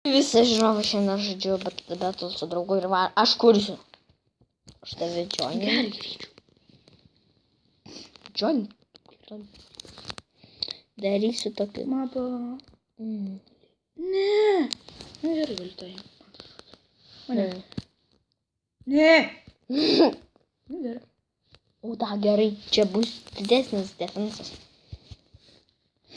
Visi žiūrovai šiandien žaidžiu, bet su draugu ir aš kursiu. Aš tave Johnny. Johnny. Darysiu tokį. Mapa. Mm. Ne. Nu gerai, gali tai. Mane. Mm. Ne. Nu gerai. O, da, gerai. Čia bus didesnis defensas.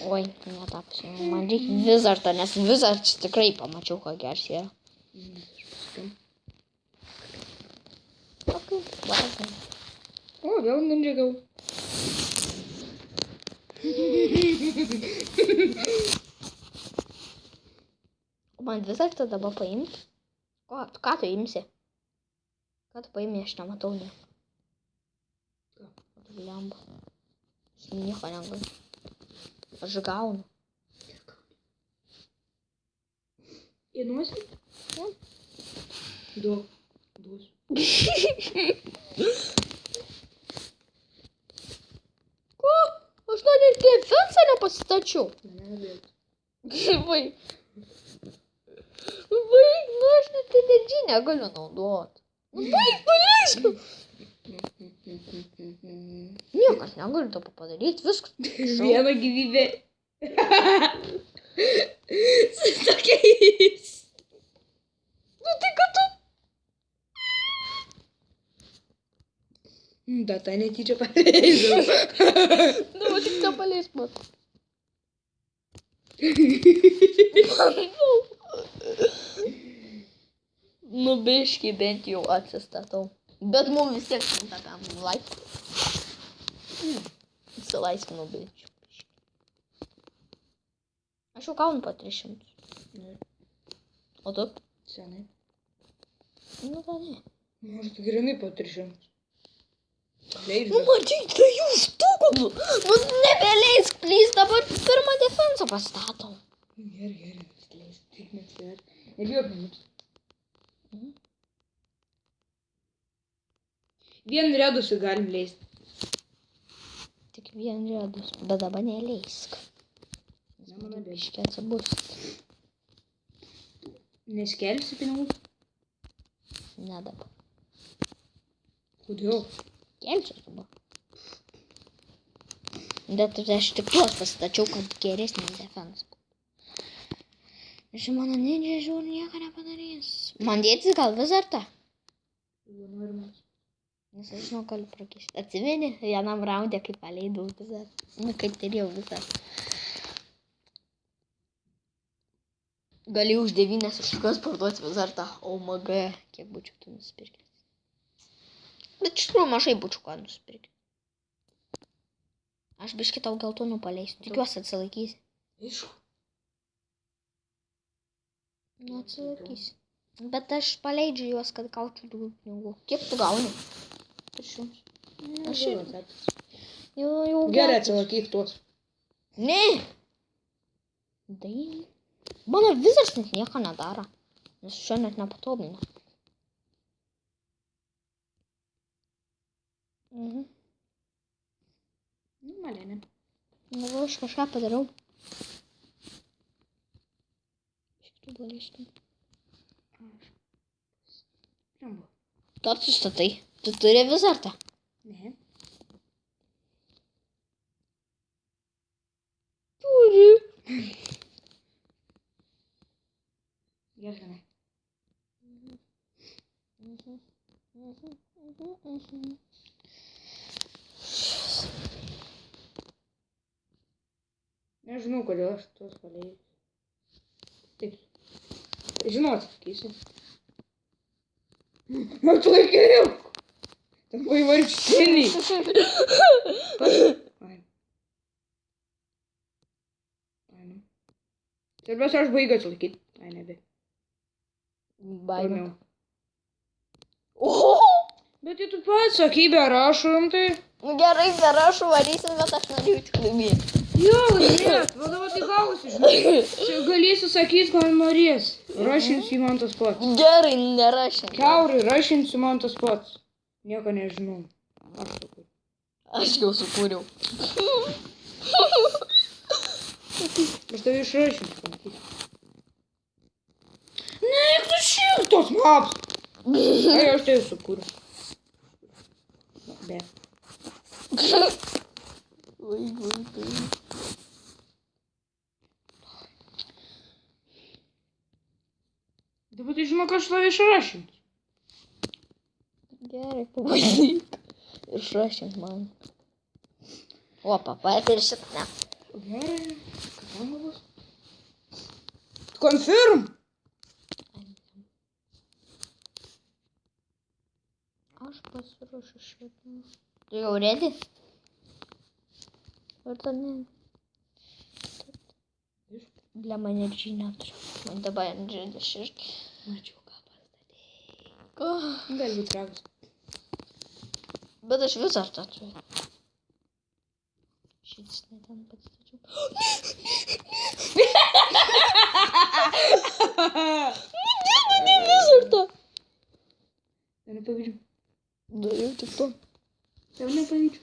Oi, netapusiu. Man reikia Wizardą, nes Wizards tikrai pamačiau, ką geras yra. Okay, vargai. O, vėl nundžiagau. O man Wizardą dabar paimti? Ką tu imsi? Ką tu paimi, aš nematau ne. O tu lemba. Aš nieko negaliu. Aš gaunu. Įnuosi? Ja. Duos. Ko? Aš dar ir defensą nepasitačiau. Ne. Vai. Vaik, nu aš net energy negaliu naudot. Nu vaik, paleisk. Niekas negaliu to padaryti, viskas. Viena gyvybė. Su tokiais. Nu tai kad tu. Bet tai netyčia paleidau. Nu, tik tą paleisk man. Nu, biškį bent jau atsistatau. Bet mums vis tiek tam laisvę. Įsilaisvinau biškį. Aš jau gaunu po 300. O tu? Senai. Nu, gal ne. Может, grinai po 300. Leidžiu. Nu, matyk, tai jūs tukų. Nu, nebeleisk, plys, dabar pirmą defensą pastatom. Gerai. Leisk, tik nesivert. Nebijok minus. Vien redusį galim leisti. Tik vien žiedus, bet dabar neleisk. Ne, mano bėda. Biškį atsibus. Neskelbsi pinigų? Ne dabar. Kodėl? Kelsiu dabar. Bet aš tik tuos pasitačiau, kad geresnį defensą. Aš mano ninja žiūri, nieko nepadarys. Man dėtis gal Wizardą? Jeigu norimas. Nes aš žinau, galiu prakišti. Atsimeni vienam raundė, kai paleidau Wizardą. Nu, kai turėjau Wizardą. Gali už 9 kažkokios parduoti Wizardą. OMG, kiek būčiau tu nusipirkęs. Bet iš tikrųjų mažai būčiau ką nusipirkęs. Aš biškį tau geltonų paleisiu. Tikiuosi atsilaikys. Aišku. Nu, atsilaikys. Bet aš paleidžiu juos, kad gaučiau daugiau pinigų. Kiek tu gauni? Aš ir... Jau Gerai, atsilakyk tuos. Ne! Dai. Mano Wizards net nieko nedaro. Nes šio net nepatobina. Nu, malėnė. Nu, aš kažką padarau. Šitų balystų. Rambu. Ką tu statai? Tu turi Wizardą? Ne. Turi. Gerai. Nežinau, kodėl aš tuos paleidžiu. Taip. Žinau, atsakysiu. Nu, tu laikėjau. Ten buvo įvarčtinį. Svarbiausia, aš baigiu atsilaikyti. Ai, nebe. Baimė. Oho! Bet tu pats sakai, be rašom, tai... Nu gerai, per aš varysim, bet aš norėjau tik laimėti. Jo, laimėt, vadovą tai gausi, žinai. Čia galėsi sakyti, ką norės. Rašinsiu man tas pats. Gerai, nerašink. Kiaurai, rašinsiu man tas pats. Nieko nežinau. Aš sakau. Aš jau sukūriau. Aš tave išrašinsiu. Tos maps. Ai, aš tai sukūriau. Be. Ой, ой, ой. Dabar tai žinau, ką aš tave išrašinti. Gerai, pabandyk. Išrašink man. Opa, patir šitą. Gerai. Ką tam bus? Confirm. Aš pasiruošiu šitą. Tu jau ready? Ar to ne? Для мене energy neturiu. Man dabar energy irgi. Mačiau, ką pastatė. Ką? Gali būti ragas. Bet aš vis dar tą turiu. Šitas ne ten pastačiau. Ne, vis dar tą. Dar nepavydžiu. Dariau tik to. Dar nepavydžiu.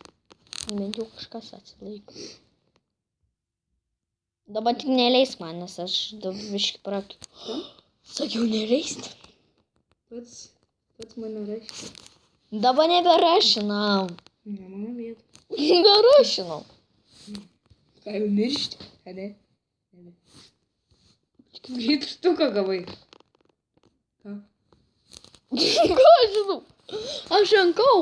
Bent jau kažkas atsilaiko. Dabar tik neleis man, nes aš dabar biškį prakiu. Sakiau, neleisti. Pats mane rašė. Dabar neberašinam. Ne, mano vieta. Neberašinam. Ką jau miršti? Ane? Nebe. Greit štuką gavai. Ką? Ką aš žinau? Aš rankau.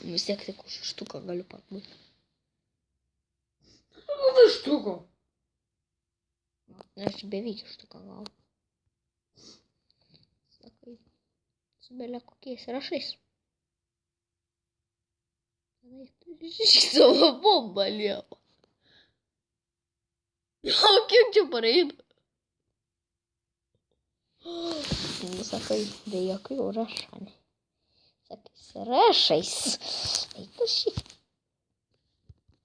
Vis tiek tik už štuką galiu pakbūt. Labai štuko. Aš beveik štuką gau. Sakai, su belia kokiais rašais. Tada turi savo bombą liepą. O kiek čia pareina? Sakai, be jokių rašanį. Sakai, su rašais. Eik šį.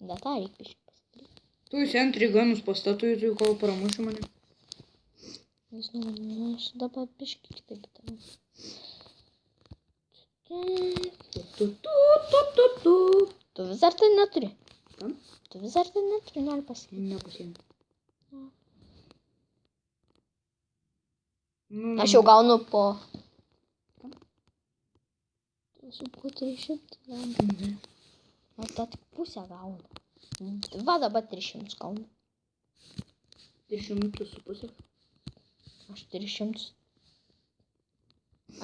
Bet tą reikia biškį pasidaryti. Tu esi ant riganus pastatu ir tu kol pramuši mane. Nežinau, aš dabar biškį kitaip darau. Tu vis dar tai neturi. Kam? Tu vis dar tai neturi, noriu pasakyti. Nepasiėmė. Aš jau gaunu po... Esu po 300 gaunu. Aš tą tik pusę gaunu. Va dabar 300 gaunu. 300 su pusė. Aš 300.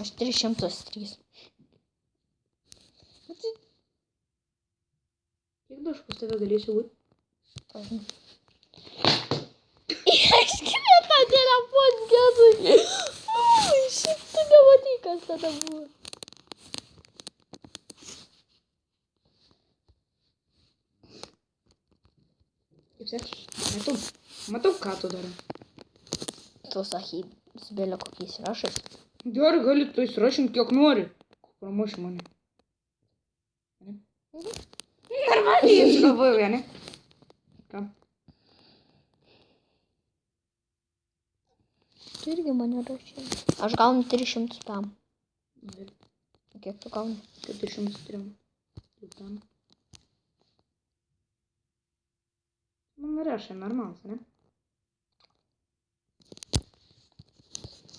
Aš 303. Kiek daug pas tave galėsiu būti? Iškirė tą telefoną, gėdai. Šiaip tu nematai, kas tada buvo. Kaip seks? Matau, ką tu darai. Tu sakai, su belia kokiais rašais. Gerai, gali tu įsirašinti, kiek nori. Pramuši mane. Normaliai išgalvojau, ne? Ką? Tu irgi mane rašai. Aš gaunu 300 tam. Kiek tu gauni? 403. Там. Ну, раша, нормально, не?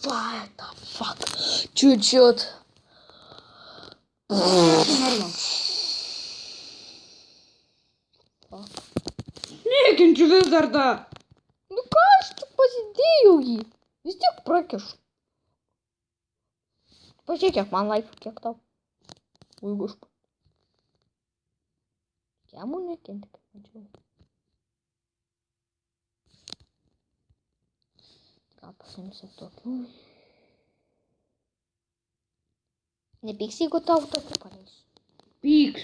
What the fuck? Чуть-чуть. Нормально. Nekenčiu vis dar tą. Nu ką, aš tik pasidėjau jį. Vis tiek prakišu. Pažiūrėk, kiek man laikų, kiek tau. Jeigu aš... Kiemų nekenti, kaip mačiau. Gal pasimsiu tokių. Nepyks, jeigu tau tokių paleisiu. Pyks.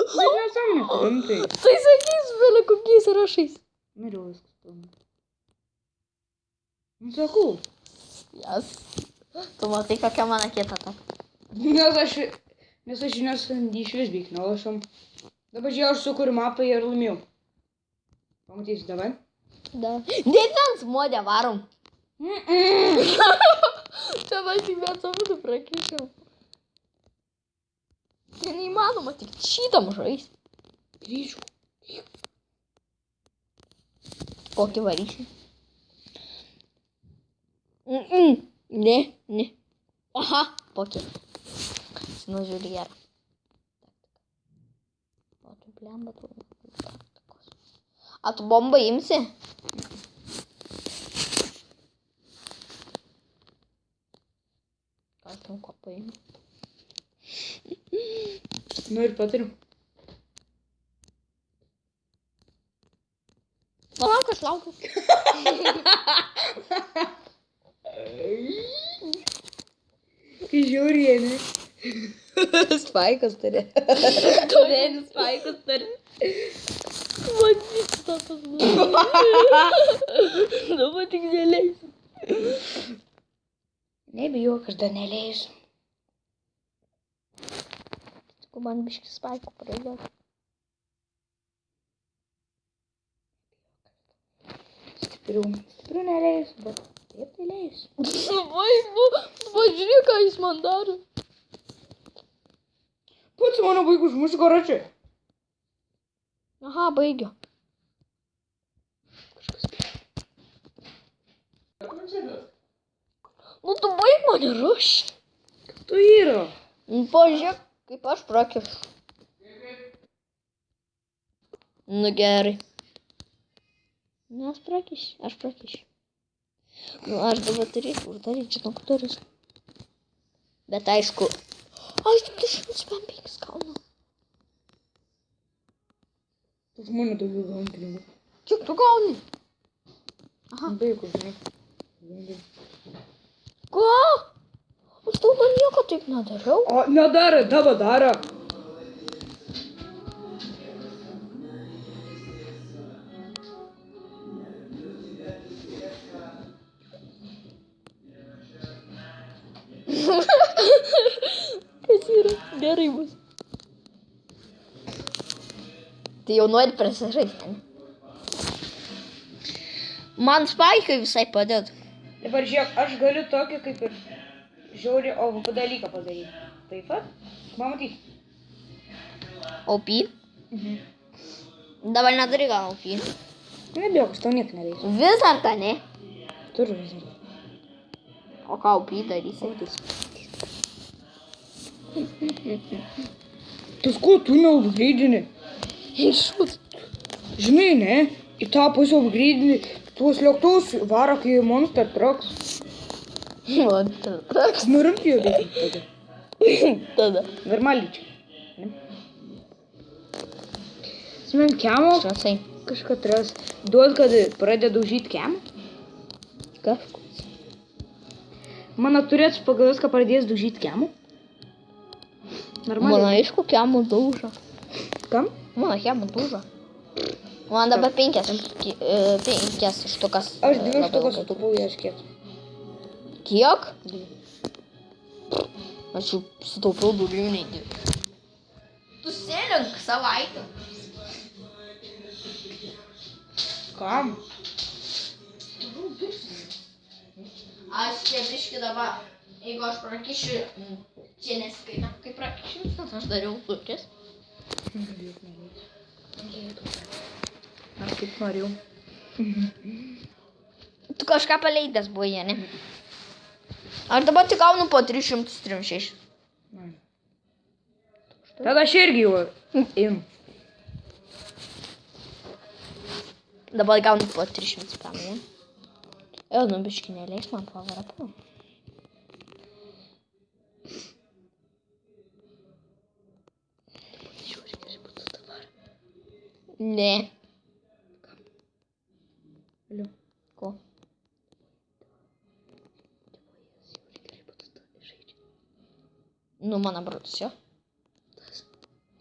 Bet nesąmonė, rimtai. Tai sakys, vėliau kokiais rašais. Norėjau viskas pilna. Nu, sakau. Jas. Tu matai, kokia mano kita ta. Nes aš žinios iš vis beik nelašom. Dabar žiūrėjau, aš sukuriu mapą ir laimėjau. Pamatysi, davai? Da. Defense modė varom. Čia aš tik mes abudu prakišiau. Tai neįmanoma tik šitam žaisti. Grįžau. Kokį varyšį? Ne, ne. Aha, pokė. Nu, žiūri gerą. O tu blemba, tu taktikos. A tu bombą imsi? Aš nu ko paimsiu. Nu ir patariu. Palauk, aš laukiu. Kai žiūri, ne? Spaikas turi. Turėnis spaikas turi. Man vyksta tas dabar tik neleisiu. Nebijok, aš dar neleisiu. Tik man biškį spaikų pradėti. Stipriau neleisiu, bet taip tai leisiu. Pažiūrėk, ką jis man daro. Pats mano vaikų užmuši karačiai. Aha, baigiu. Nu, tu baig mane ruošti. Kas tu yra? Nu, pažiūrėk, kaip aš prakišu. Nu, gerai. Nu, aš prakišiu. Nu, aš dabar turėsiu uždaryti, žinok, duris. Bet aišku, aš 205 gaunu. Pas mane daugiau gauni pinigų. Kiek tu gauni? Aha. Baigus, žinai. Ką? Aš tau dar nieko taip nedariau. O, nedara, dabar dara. Kas yra? Gerai bus. Tai jau nori prasižaisti, ne? Man spaikai visai padeda. Dabar žiūrėk, aš galiu tokį kaip ir žiauri OVP dalyką padaryti. Taip pat? Pamatyk. OP? Dabar nedarai gal OP. Nebijok, aš tau nieko nereisiu. Vis ar ta, ne? Turiu vis dar. O ką OP darysi? Tas ko tu neupgreidini? Iššūt. Žinai, ne? Į tą pusę upgreidini tuos lėktuvus varo, kai Monster Trucks. Monster Trucks. Nurimti jau daug tada. Tada. Normaliai čia. Ne? Smen kiamo Šasai. kažką tras. Duod, kad pradeda daužyti kiamą. Kažkoks. Mano turėtų pagal viską pradės daužyti kiamą. Man Normaliai. aišku, kiamų daužo. Kam? Mano kiamų daužo. Man dabar 5 štukas. Aš 2 labai štukas labai. sutupau ieškėt. Kiek? 2. Aš jau sutaupiau daugiau nei 2. Tu sėlink savaitę. Kam? Aš čia biški dabar, jeigu aš prakišiu, čia neskaita, kaip prakišiu, nes aš dariau duris. Aš kaip norėjau. Tu kažką paleidęs buvai, ne? Aš dabar tik gaunu po 336. Tada aš irgi jau einu. Dabar gaunu po 300, ne? Jau, nu biški neleis man pavarapų. Ne. Alio. Ko? Nu, mano brotas, jo.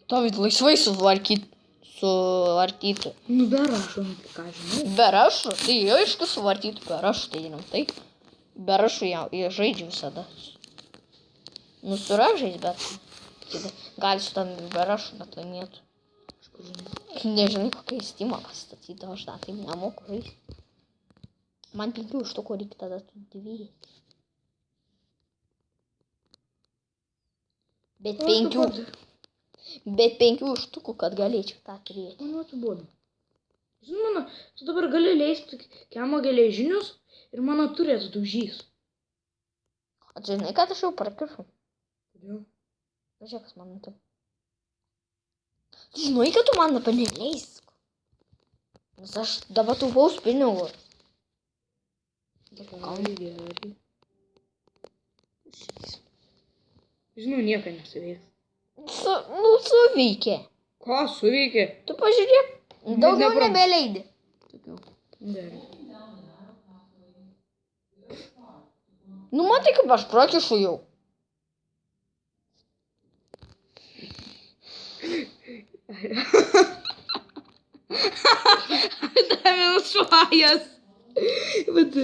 Tovit laisvai suvartytų. Nu, be rašo, nu, ką žinau. Be rašų? Tai aišku suvartytų be rašų, tai rimtai. Be rašų jie žaidžia visada. Nu, su ražais, bet gali su tam be rašų, bet laimėtų. Nežinai, kokią įstimą pastatyti, aš dar taip nemoku žaisti. Man 5 štukų reikia tada 2. Bet 5 štukų, kad galėčiau tą turėti. Mano atsibodo. Žinai, mano, tu dabar gali leisti kiamo geležinius ir mano turės daužys. O čia žinai, kad aš jau prakišau? Kodėl? Žiūrėk, kas man nutam. Žinai, kad tu man nepaneleisk. Nes aš dabar taupaus pinigus. Gerai. Žinau, nieko nesuveiks. Suveikė. Ką suveikė? Tu pažiūrėk, daugiau neprom- nebeleidi. Gerai. Nu, matai, kaip aš prakišu jau. Da minusuojas. Bet...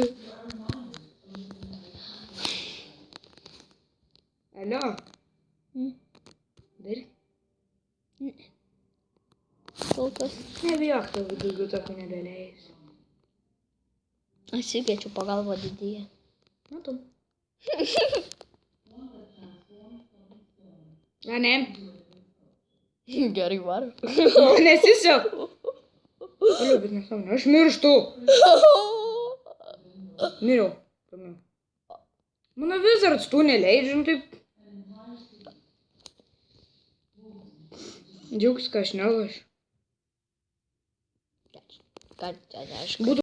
Alio. Dar? Kol kas. Nebijok, tau daugiau tokio nebeleis. Atsikviečiu pagalbą didėję. Matau. A ne? Gerai varo. Nesisiek. Alio, bet nesąmonė, aš mirštu. Miriau. Pamiau. Mano Wizards tų neleidžiam taip. Džiaugs, kad aš nelašiu. Ką čia reiškia?